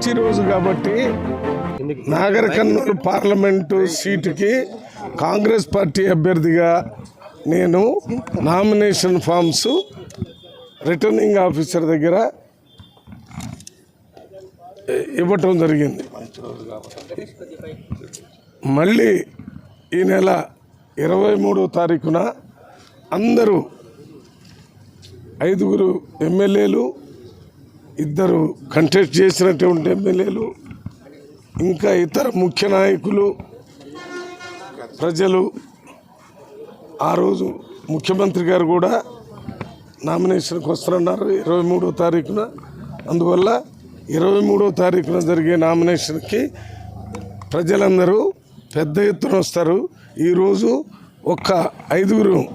మంచి రోజు కాబట్టి నాగర్ కర్నూలు పార్లమెంటు సీటుకి కాంగ్రెస్ పార్టీ అభ్యర్థిగా నేను నామినేషన్ ఫామ్స్ రిటర్నింగ్ ఆఫీసర్ దగ్గర ఇవ్వటం జరిగింది. మళ్ళీ ఈ నెల 23వ తారీఖున అందరూ 5 ఎమ్మెల్యేలు, 2 కంటెస్ట్ చేసినటువంటి ఎమ్మెల్యేలు, ఇంకా ఇతర ముఖ్య నాయకులు, ప్రజలు ఆ రోజు ముఖ్యమంత్రి గారు కూడా నామినేషన్కి వస్తున్నారు 23వ తారీఖున. అందువల్ల 23వ తారీఖున జరిగే నామినేషన్కి ప్రజలందరూ పెద్ద ఎత్తున వస్తారు. ఈరోజు ఒక్క 5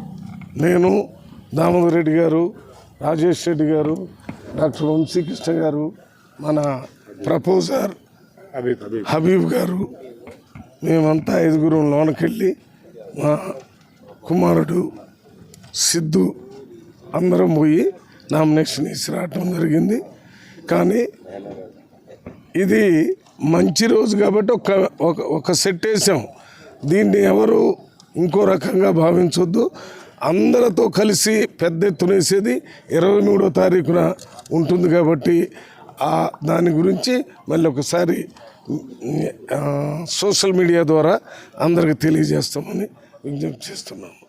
నేను, దామోదర్ రెడ్డి గారు, రాజేష్ రెడ్డి గారు, డాక్టర్ వంశీకృష్ణ గారు, మన ప్రపోజర్ హబీబ్ గారు, మేమంతా 5 లోనకెళ్ళి మా కుమారుడు సిద్ధు అందరం పోయి నామినేషన్ వేసి రావటం జరిగింది. కానీ ఇది మంచి రోజు కాబట్టి ఒక సెట్ వేసాం. దీన్ని ఎవరు ఇంకో రకంగా భావించొద్దు. అందరితో కలిసి పెద్ద ఎత్తున వేసేది 23వ తారీఖున ఉంటుంది కాబట్టి దాని గురించి మళ్ళీ ఒకసారి సోషల్ మీడియా ద్వారా అందరికి తెలియజేస్తామని విజ్ఞప్తి చేస్తున్నాము.